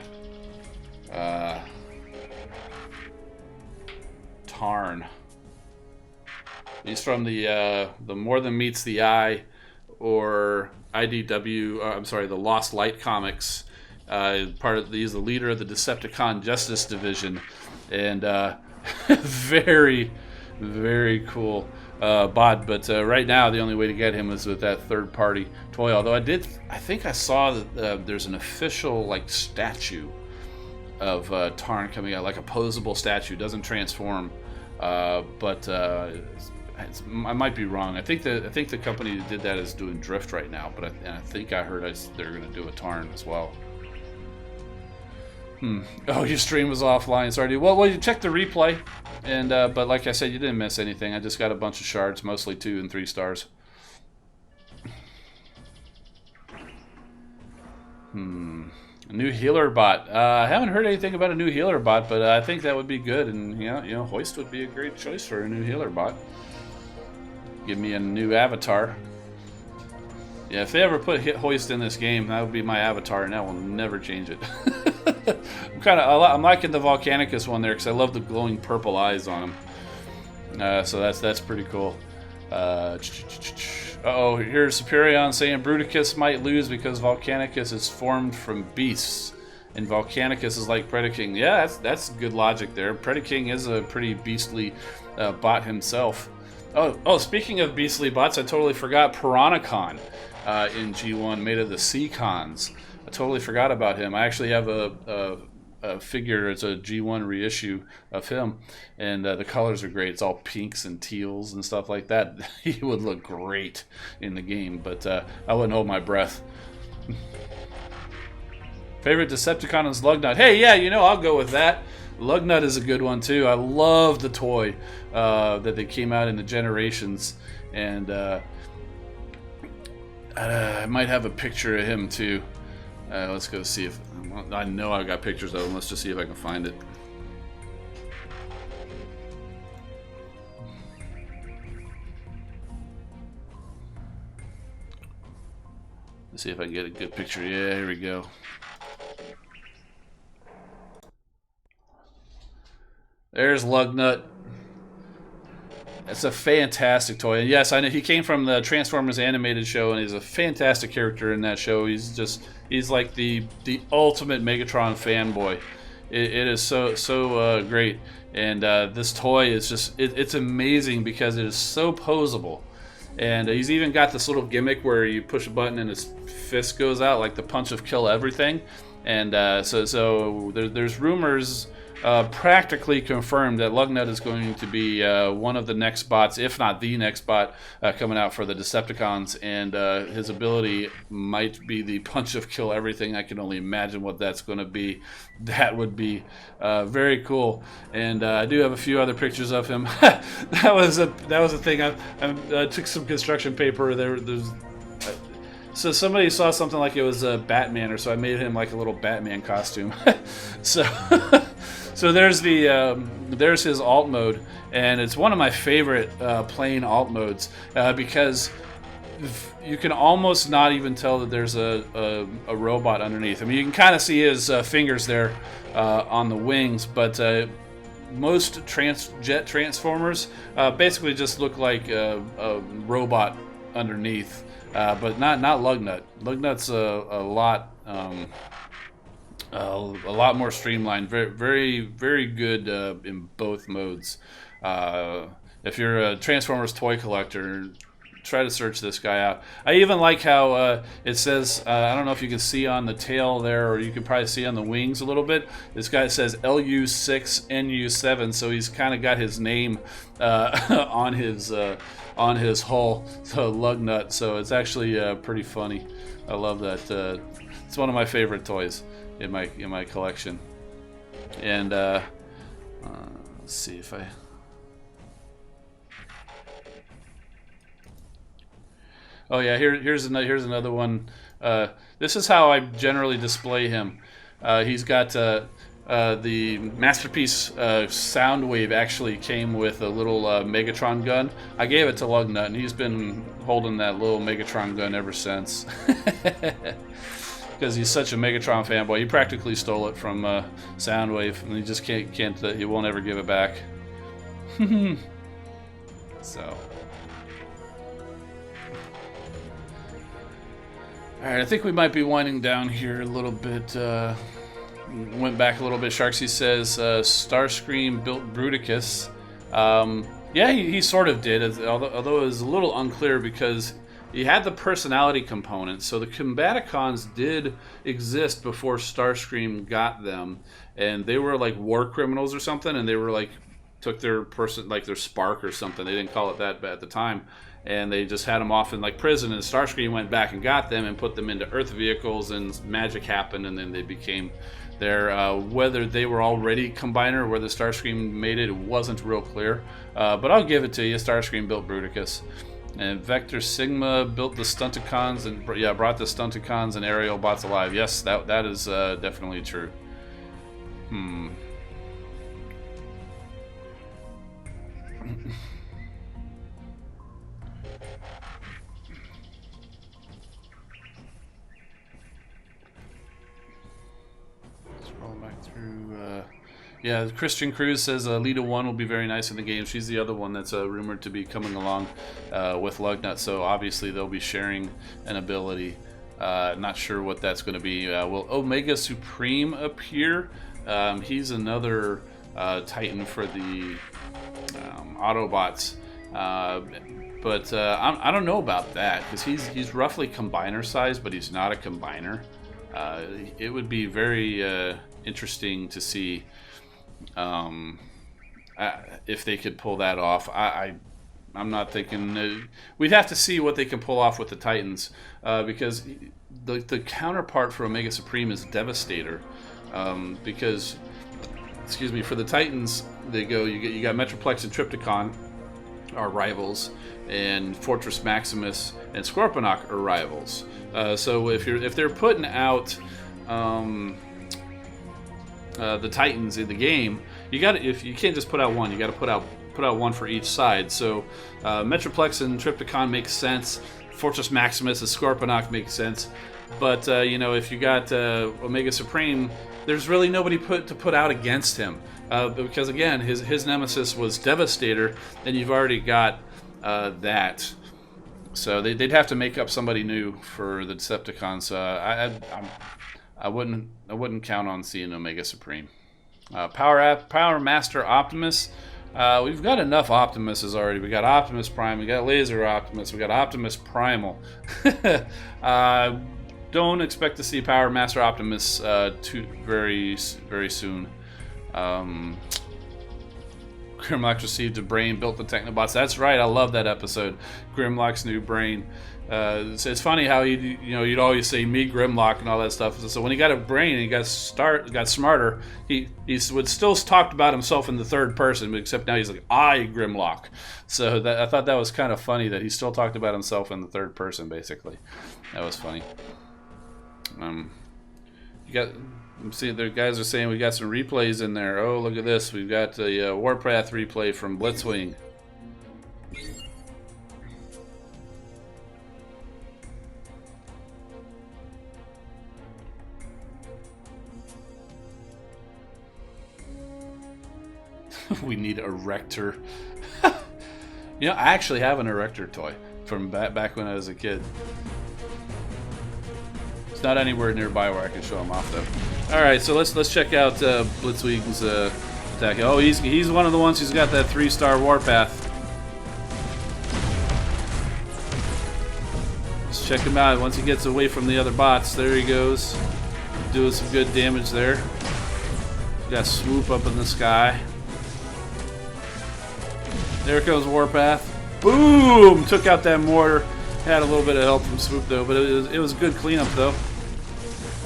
Tarn. He's from the More Than Meets the Eye, or IDW. I'm sorry, the Lost Light comics. He's the leader of the Decepticon Justice Division, and very, very cool bot. But right now, the only way to get him is with that third-party toy. Although I think I saw that there's an official like statue of Tarn coming out, like a posable statue. Doesn't transform, but I might be wrong. I think the company that did that is doing Drift right now, but I think I heard they're going to do a Tarn as well. Oh, your stream was offline. Sorry. Well, you checked the replay, and but like I said, you didn't miss anything. I just got a bunch of shards, mostly 2 and 3 stars. A new healer bot. I haven't heard anything about a new healer bot, but I think that would be good, and you know, Hoist would be a great choice for a new healer bot. Give me a new avatar. Yeah, if they ever put Hoist in this game, that would be my avatar, and that will never change it. I'm liking the Volcanicus one there because I love the glowing purple eyes on him. So that's pretty cool. Uh-oh, here's Superion saying Bruticus might lose because Volcanicus is formed from beasts, and Volcanicus is like Predaking. Yeah, that's good logic there. Predaking is a pretty beastly bot himself. Oh, speaking of beastly bots, I totally forgot Piranacon in G1, made of the Seacons. I totally forgot about him. I actually have a figure. It's a G1 reissue of him, and the colors are great. It's all pinks and teals and stuff like that. He would look great in the game, but I wouldn't hold my breath. Favorite Decepticon is Lugnut. Hey, yeah, I'll go with that. Lugnut is a good one too. I love the toy that they came out in the Generations, and I might have a picture of him too. Let's go see if I know I got pictures of him. Let's just see if I can find it. Let's see if I can get a good picture. Yeah, here we go. There's Lugnut. It's a fantastic toy. And yes, I know he came from the Transformers animated show, and he's a fantastic character in that show. He's like the ultimate Megatron fanboy. It is so great. And this toy is just it's amazing because it is so posable. And he's even got this little gimmick where you push a button and his fist goes out, like the punch of Kill Everything. And so there's rumors. Practically confirmed that Lugnut is going to be one of the next bots, if not the next bot, coming out for the Decepticons, and his ability might be the punch of Kill Everything. I can only imagine what that's going to be. That would be very cool. And I do have a few other pictures of him. that was a thing. I took some construction paper. So somebody saw something like it was Batman, or so I made him like a little Batman costume. So there's there's his alt mode, and it's one of my favorite playing alt modes because you can almost not even tell that there's a robot underneath. I mean, you can kind of see his fingers there on the wings, but most jet transformers basically just look like a robot underneath, but not Lugnut. Lugnut's a lot more streamlined. Very good in both modes. If you're a Transformers toy collector, try to search this guy out. I even like how it says, I don't know if you can see on the tail there, or you can probably see on the wings a little bit. This guy says LU6 NU7, so he's kind of got his name on his hull, so Lugnut. So it's actually pretty funny. I love that. It's one of my favorite toys in my collection. And let's see if I. Oh yeah, here's another one. This is how I generally display him. He's got the Masterpiece Soundwave actually came with a little Megatron gun. I gave it to Lugnut, and he's been holding that little Megatron gun ever since. Because he's such a Megatron fanboy, he practically stole it from Soundwave, and he just can't he won't ever give it back. So. Alright, I think we might be winding down here a little bit. Went back a little bit. Sharksy says Starscream built Bruticus. Yeah, he sort of did, although it was a little unclear because he had the personality component. So the Combaticons did exist before Starscream got them, and they were like war criminals or something, and they were like took their their spark or something. They didn't call it that at the time. And they just had them off in like prison, and Starscream went back and got them and put them into Earth vehicles, and magic happened, and then they became their. Whether they were already Combiner or whether Starscream made it, it wasn't real clear. But I'll give it to you. Starscream built Bruticus, and Vector Sigma built the Stunticons, and brought the Stunticons and aerial bots alive. Yes, that is definitely true. Yeah, Christian Cruz says Lita 1 will be very nice in the game. She's the other one that's rumored to be coming along with Lugnut, so obviously they'll be sharing an ability. Not sure what that's going to be. Will Omega Supreme appear? He's another Titan for the Autobots. But I don't know about that, because he's roughly Combiner size, but he's not a Combiner. It would be very interesting to see if they could pull that off. I'm not thinking we'd have to see what they can pull off with the Titans, because the counterpart for Omega Supreme is Devastator. Because, excuse me, for the Titans, you got Metroplex and Trypticon are rivals, and Fortress Maximus and Scorponok are rivals. So if they're putting out the Titans in the game, you can't just put out one. You got to put out one for each side. So Metroplex and Trypticon makes sense. Fortress Maximus and Scorponok makes sense. But if you got Omega Supreme, there's really nobody to put out against him, because again, his nemesis was Devastator, and you've already got that. So they'd have to make up somebody new for the Decepticons. I wouldn't count on seeing Omega Supreme. Power Master Optimus. We've got enough Optimuses already. We got Optimus Prime. We got Laser Optimus. We got Optimus Primal. Don't expect to see Power Master Optimus very soon. Grimlock received a brain, built the Technobots. That's right. I love that episode. Grimlock's new brain. It's funny how you'd always say me Grimlock and all that stuff. So when he got a brain and he got smarter, he would still talk about himself in the third person, but except now he's like, I Grimlock. So I thought that was kind of funny that he still talked about himself in the third person, basically. That was funny. You got See, the guys are saying we got some replays in there. Oh, look at this. We've got the Warpath replay from Blitzwing. We need Erector. You know, I actually have an Erector toy from back when I was a kid. It's not anywhere nearby where I can show him off though. All right, so let's check out Blitzwing's attack. Oh, he's one of the ones who's got that 3-star Warpath. Let's check him out. Once he gets away from the other bots, there he goes, doing some good damage there. Got Swoop up in the sky. There comes Warpath. Boom! Took out that mortar. Had a little bit of help from Swoop though, but it was a good cleanup though.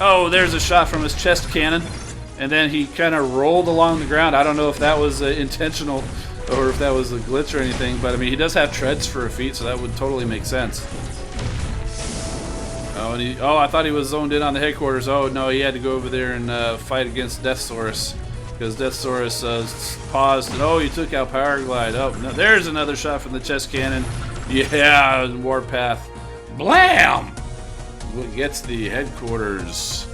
Oh, there's a shot from his chest cannon, and then he kind of rolled along the ground. I don't know if that was intentional or if that was a glitch or anything, but I mean, he does have treads for a feat, so that would totally make sense. Oh, and I thought he was zoned in on the headquarters. Oh no, he had to go over there and fight against Deathsaurus. Because Deathsaurus paused, and oh, he took out Power Glide. Oh, no, there's another shot from the chest cannon. Yeah, Warpath. Blam! Gets the headquarters.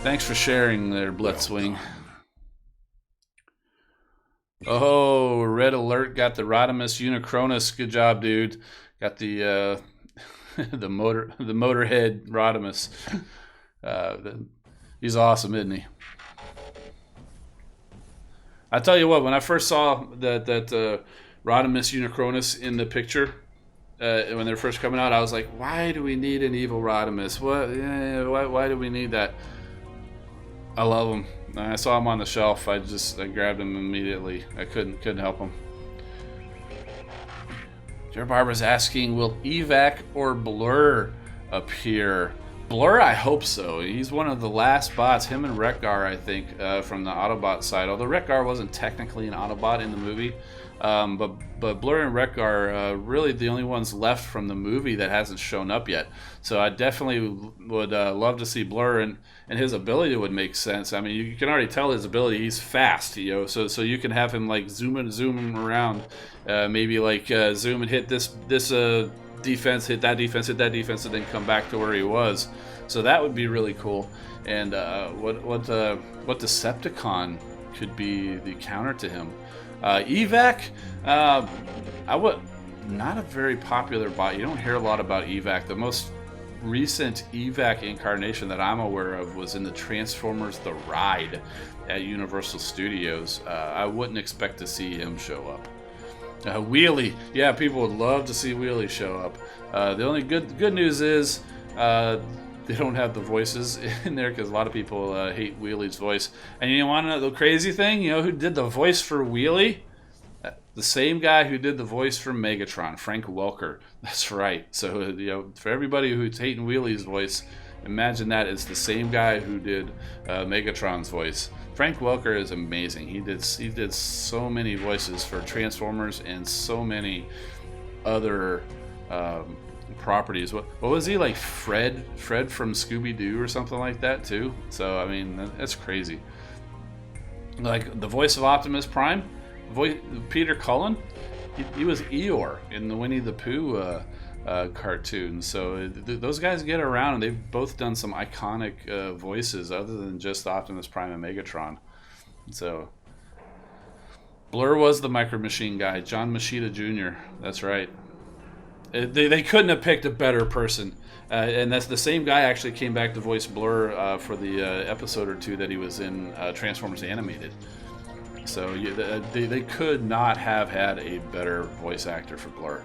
Thanks for sharing there, Blitzwing. Oh, Red Alert got the Rodimus Unicronus. Good job, dude. Got the the Motorhead Rodimus. He's awesome, isn't he? I tell you what, when I first saw that Rodimus Unicronus in the picture, when they're first coming out, I was like, why do we need an evil Rodimus? Why do we need that? I love him. I saw him on the shelf. I grabbed him immediately. I couldn't help him. Jer Barbara's asking, will Evac or Blur appear? Blur, I hope so. He's one of the last bots, him and Wreck-Gar, I think, from the Autobot side. Although Wreck-Gar wasn't technically an Autobot in the movie. But Blur and Wreck-Gar are really the only ones left from the movie that hasn't shown up yet. So I definitely would love to see Blur, and his ability would make sense. I mean, you can already tell his ability. He's fast, you know. So you can have him like zoom around, maybe like zoom and hit this defense, hit that defense, and then come back to where he was. So that would be really cool. And what Decepticon could be the counter to him? Evac, I would not a very popular bot. You don't hear a lot about Evac. The most recent Evac incarnation that I'm aware of was in the Transformers: The Ride at Universal Studios. I wouldn't expect to see him show up. Wheelie, yeah, people would love to see Wheelie show up. The only good news is they don't have the voices in there, because a lot of people hate Wheelie's voice. And you want to know the crazy thing? You know who did the voice for Wheelie? The same guy who did the voice for Megatron, Frank Welker. That's right. So you know, for everybody who's hating Wheelie's voice, imagine that it's the same guy who did Megatron's voice. Frank Welker is amazing. He did so many voices for Transformers and so many other properties. What was he, like Fred from Scooby-Doo or something like that too? So I mean, that's crazy. Like the voice of Optimus Prime, Peter Cullen, he was Eeyore in the Winnie the Pooh cartoon. So those guys get around, and they've both done some iconic voices other than just Optimus Prime and Megatron. So Blur was the Micro Machine guy, John Machida Jr. That's right. They couldn't have picked a better person. And that's the same guy actually came back to voice Blur for the episode or two that he was in Transformers Animated. So they could not have had a better voice actor for Blur.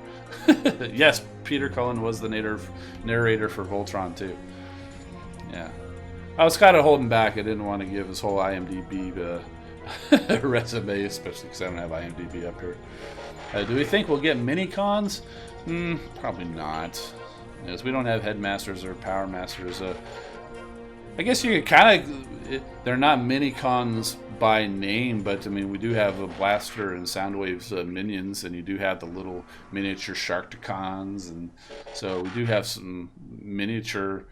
Yes, Peter Cullen was the narrator for Voltron too. Yeah, I was kind of holding back. I didn't want to give his whole IMDb resume, especially because I don't have IMDb up here. Do we think we'll get mini-cons? Probably not. Yes, we don't have headmasters or power masters. I guess you could kind of. They're not mini-cons by name, but I mean, we do have a Blaster and Soundwave's minions, and you do have the little miniature Sharkticons, and so we do have some miniature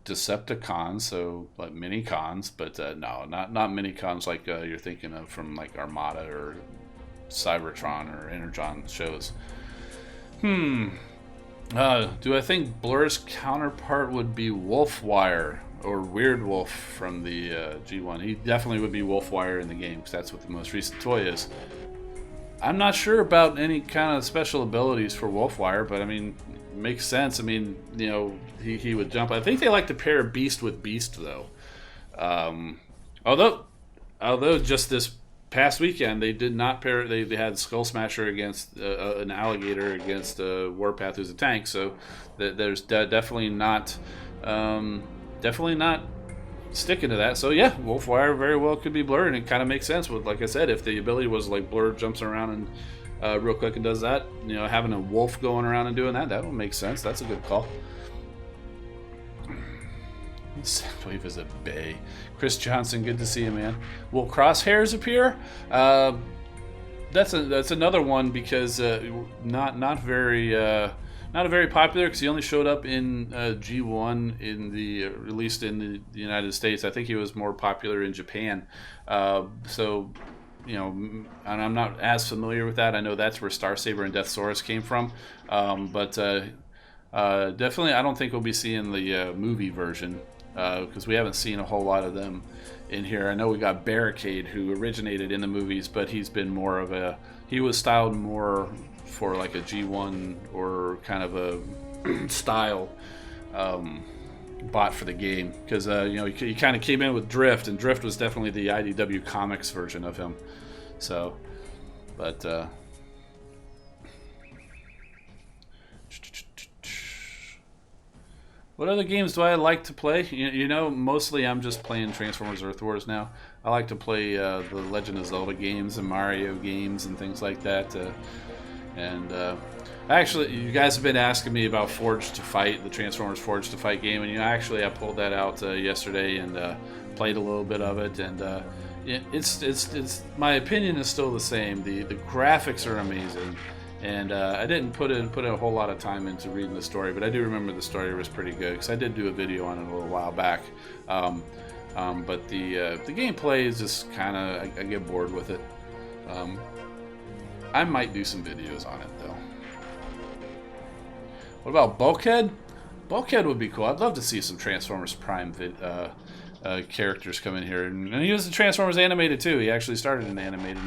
Decepticons, so like mini cons, but no, not mini cons like you're thinking of from like Armada or Cybertron or Energon shows. Do I think Blur's counterpart would be Wolfwire or Weird Wolf from the G1? He definitely would be Wolfwire in the game because that's what the most recent toy is. I'm not sure about any kind of special abilities for Wolfwire, but I mean, it makes sense. I mean, you know, he would jump. I think they like to pair Beast with Beast, though. Although just this past weekend they did not pair. They had Skull Smasher against an alligator against Warpath, who's a tank. So there's definitely not sticking to that. So yeah, Wolfwire very well could be Blur, and it kind of makes sense with, like I said, if the ability was like Blur jumps around and real quick and does that, you know, having a wolf going around and doing that would make sense. That's a good call. Soundwave is a bay. Chris Johnson, good to see you, man. Will Crosshairs appear? That's another one because not very popular because he only showed up in G1 released in the United States. I think he was more popular in Japan. So, you know, and I'm not as familiar with that. I know that's where Starsaber and Deathsaurus came from. But definitely, I don't think we'll be seeing the movie version because we haven't seen a whole lot of them in here. I know we got Barricade, who originated in the movies, but he's been more of he was styled more for like a G1 or kind of a style bot for the game because you know, he kind of came in with Drift, and Drift was definitely the IDW Comics version of him. So, but what other games do I like to play? You know, mostly I'm just playing Transformers Earth Wars now. I like to play the Legend of Zelda games and Mario games and things like that. Actually, you guys have been asking me about Forged to Fight, the Transformers Forged to Fight game, and you know, actually I pulled that out yesterday and played a little bit of it, and it's my opinion is still the same. The graphics are amazing, and I didn't put a whole lot of time into reading the story, but I do remember the story was pretty good because I did do a video on it a little while back. But the gameplay is just kind of I get bored with it. I might do some videos on it though. What about Bulkhead? Bulkhead would be cool. I'd love to see some Transformers Prime characters come in here, and he was the Transformers animated too. He actually started in animated,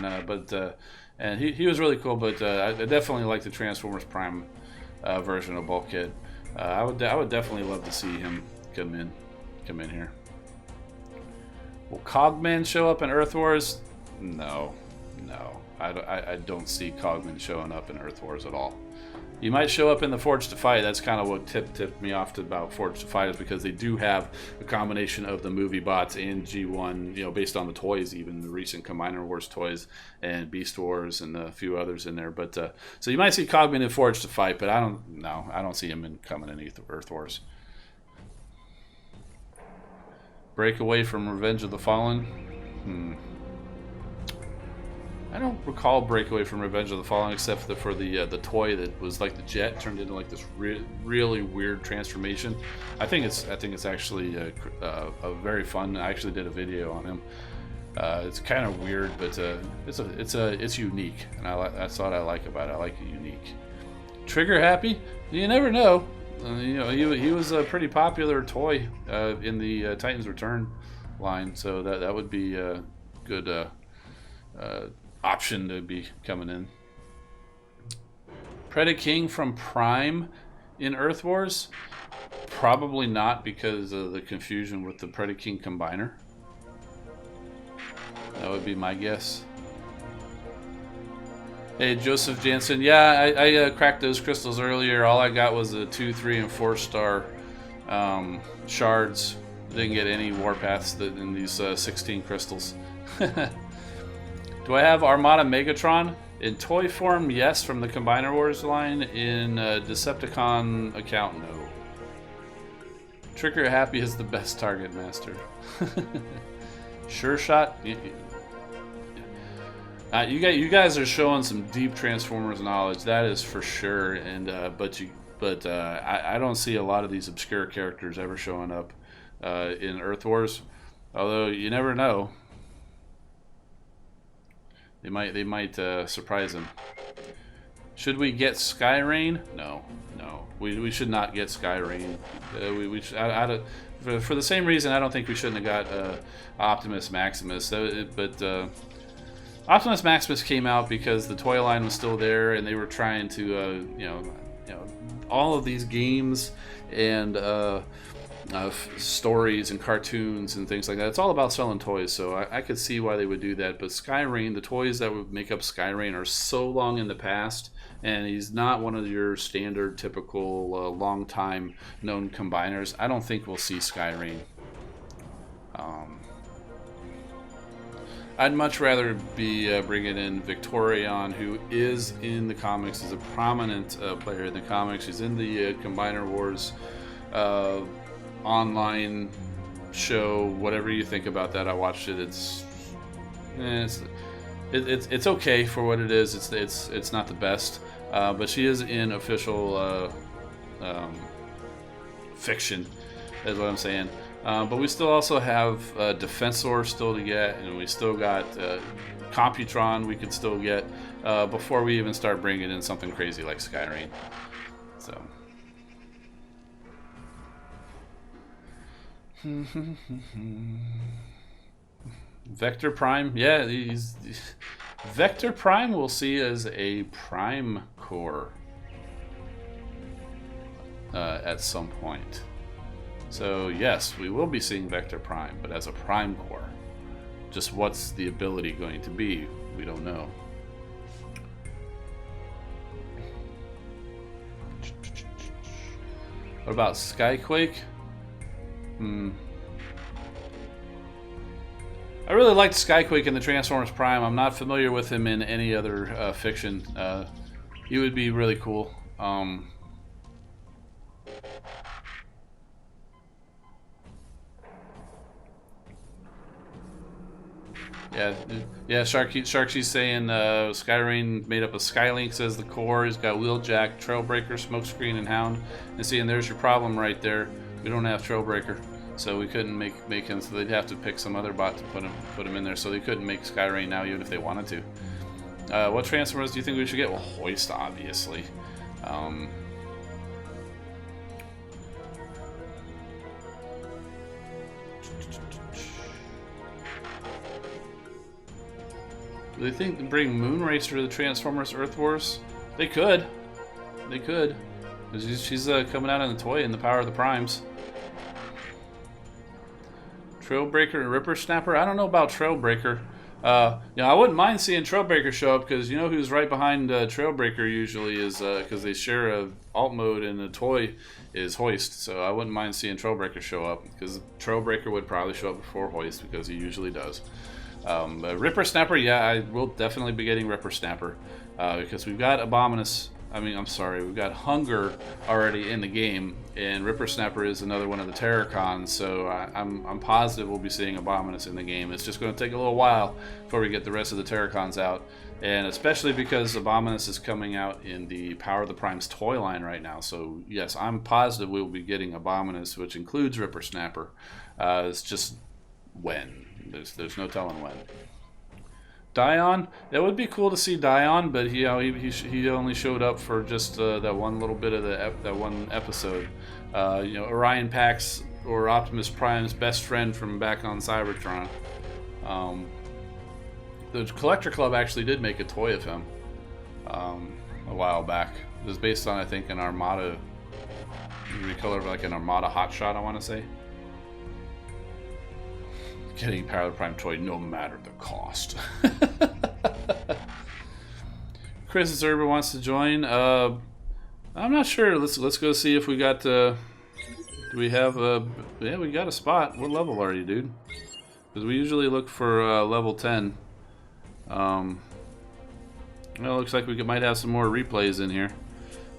and he was really cool. But I definitely like the Transformers Prime version of Bulkhead. I would definitely love to see him come in here. Will Cogman show up in Earth Wars? No. I don't see Cogman showing up in Earth Wars at all. He might show up in the Forged to Fight. That's kind of what tipped me off about Forged to Fight, is because they do have a combination of the movie bots and G1, you know, based on the toys, even the recent Combiner Wars toys and Beast Wars and a few others in there. But so you might see Cogman in Forged to Fight, but I don't see him coming in Earth Wars. Breakaway from Revenge of the Fallen. I don't recall Breakaway from Revenge of the Fallen except for the toy that was like the jet turned into like this really weird transformation. I think it's actually a very fun. I actually did a video on him. It's kind of weird, but it's unique, and that's what I like about it. I like it unique. Trigger Happy? You never know. You know, he was a pretty popular toy in the Titans Return line, so that would be a good option to be coming in. Predaking from Prime in Earth Wars? Probably not, because of the confusion with the Predaking Combiner. That would be my guess. Hey, Joseph Jansen. Yeah, I cracked those crystals earlier. All I got was a 2, 3, and 4 star shards. Didn't get any warpaths in these 16 crystals. Do I have Armada Megatron? In toy form, yes, from the Combiner Wars line. In Decepticon account, no. Trigger Happy is the best target master. Sure Shot? You guys are showing some deep Transformers knowledge, that is for sure. And but I don't see a lot of these obscure characters ever showing up in Earth Wars. Although you never know, they might surprise him. Should we get Sky Rain? No. We should not get Sky Rain. We should, for the same reason, I don't think we shouldn't have got Optimus Maximus. But Optimus Maximus came out because the toy line was still there, and they were trying to, all of these games and stories and cartoons and things like that. It's all about selling toys, so I could see why they would do that. But Sky Rain, the toys that would make up Sky Rain are so long in the past, and he's not one of your standard, typical, long-time known combiners. I don't think we'll see Sky Rain. I'd much rather be bringing in Victorion, who is in the comics, is a prominent player in the comics. He's in the Combiner Wars online show. Whatever you think about that, I watched it. It's okay for what it is. It's not the best, but she is in official fiction, is what I'm saying. But we still also have Defensor still to get, and we still got Computron we could still get before we even start bringing in something crazy like Sky Rain. So. Vector Prime, yeah, Vector Prime we'll see as a Prime Core at some point. So yes, we will be seeing Vector Prime, but as a Prime Core. Just what's the ability going to be, we don't know. What about Skyquake? I really liked Skyquake in the Transformers Prime. I'm not familiar with him in any other fiction. He would be really cool. Yeah. Sharky's saying Skyrain made up of Skylinks as the core. He's got Wheeljack, Trailbreaker, Smokescreen, and Hound. And see, and there's your problem right there. We don't have Trailbreaker, so we couldn't make him. So they'd have to pick some other bot to put him in there. So they couldn't make Skyrain now, even if they wanted to. What Transformers do you think we should get? Well, Hoist, obviously. Do they think to bring Moonracer to the Transformers Earth Wars? They could. She's coming out in the toy in the Power of the Primes. Trailbreaker and Ripper Snapper? I don't know about Trailbreaker. I wouldn't mind seeing Trailbreaker show up, because you know who's right behind Trailbreaker usually is, because they share a alt mode in a toy, is Hoist. So I wouldn't mind seeing Trailbreaker show up, because Trailbreaker would probably show up before Hoist, because he usually does. Ripper Snapper, yeah, I will definitely be getting Ripper Snapper, because we've got we've got Hunger already in the game, and Ripper Snapper is another one of the Terracons, so I'm positive we'll be seeing Abominus in the game. It's just going to take a little while before we get the rest of the Terracons out, and especially because Abominus is coming out in the Power of the Primes toy line right now, so yes, I'm positive we'll be getting Abominus, which includes Ripper Snapper. It's just when. There's no telling when. Dion, it would be cool to see Dion, but he only showed up for just that one little bit of that one episode. Orion Pax or Optimus Prime's best friend from back on Cybertron. The Collector Club actually did make a toy of him a while back. It was based on, I think, an Armada recolor, like an Armada Hotshot, I want to say. Getting Power of the Prime toy no matter the cost. Chris Zerber wants to join. I'm not sure. Let's go see if we got. Do we have a? Yeah, we got a spot. What level are you, dude? Because we usually look for level 10. Well, it looks like we might have some more replays in here.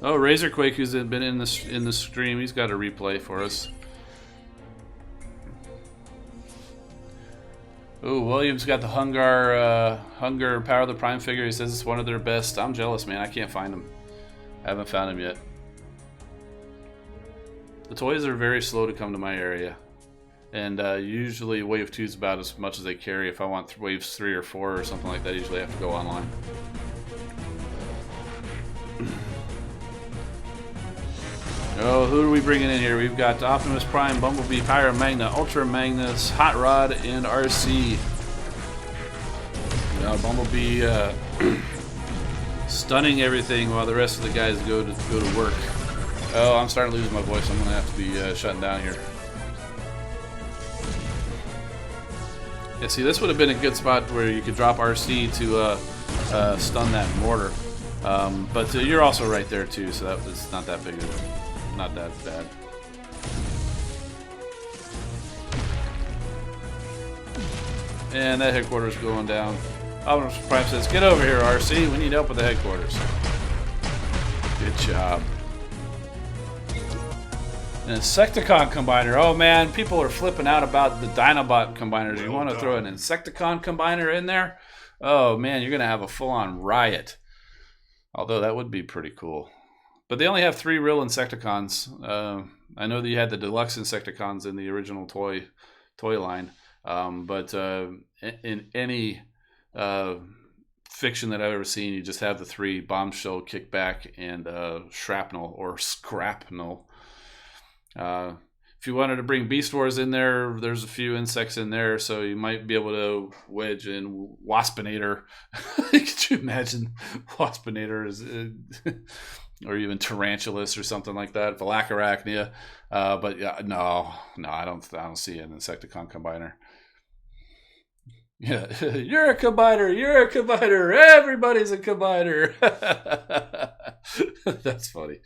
Oh, Razorquake, who's been in the stream, he's got a replay for us. Ooh, Williams got the Hunger Power of the Prime figure. He says it's one of their best. I'm jealous, man. I can't find him. I haven't found him yet. The toys are very slow to come to my area. And usually wave 2 is about as much as they carry. If I want waves 3 or 4 or something like that, I usually have to go online. Oh, who are we bringing in here? We've got Optimus Prime, Bumblebee, Pyro Magna, Ultra Magnus, Hot Rod, and RC. Bumblebee stunning everything while the rest of the guys go to work. Oh, I'm starting to lose my voice. I'm going to have to be shutting down here. Yeah, see, this would have been a good spot where you could drop RC to stun that mortar. But you're also right there too, so that was not that big of not that bad. And that headquarters going down. Optimus Prime says, "Get over here, RC. We need help with the headquarters." Good job. An Insecticon combiner. Oh man, people are flipping out about the Dinobot combiners. You want to throw an Insecticon combiner in there? Oh man, you're going to have a full-on riot. Although that would be pretty cool. But they only have 3 real Insecticons. I know that you had the deluxe Insecticons in the original toy line. But in any fiction that I've ever seen, you just have the 3: Bombshell, Kickback, and Shrapnel or Scrapnel. If you wanted to bring Beast Wars in there, there's a few insects in there, so you might be able to wedge in Waspinator. Could you imagine Waspinator or even Tarantulas or something like that? Valacarachnia. But yeah, no, I don't see an Insecticon combiner. Yeah, you're a combiner, everybody's a combiner. That's funny.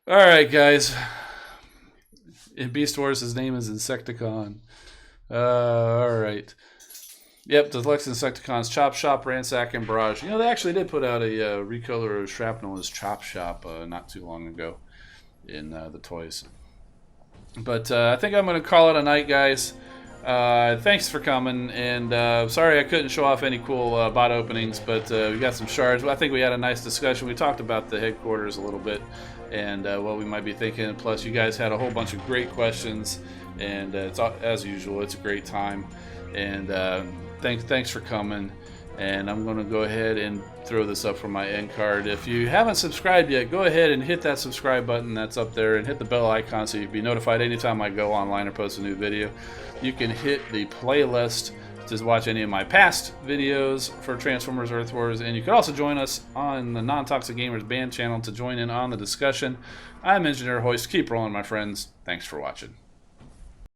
Alright, guys. In Beast Wars, his name is Insecticon. Alright. Yep, Deluxe Insecticons, Chop Shop, Ransack, and Barrage. You know, they actually did put out a recolor of Shrapnel as Chop Shop not too long ago in the toys. But I think I'm going to call it a night, guys. Thanks for coming, and sorry I couldn't show off any cool bot openings, but we got some shards. I think we had a nice discussion. We talked about the headquarters a little bit and what we might be thinking. Plus, you guys had a whole bunch of great questions, and it's, as usual, it's a great time. And thanks for coming. And I'm going to go ahead and throw this up for my end card. If you haven't subscribed yet, go ahead and hit that subscribe button that's up there and hit the bell icon so you'll be notified anytime I go online or post a new video. You can hit the playlist to watch any of my past videos for Transformers Earth Wars, and you can also join us on the NonToxic Gamers band channel to join in on the discussion. I'm Engineer Hoist. Keep rolling, my friends. Thanks for watching.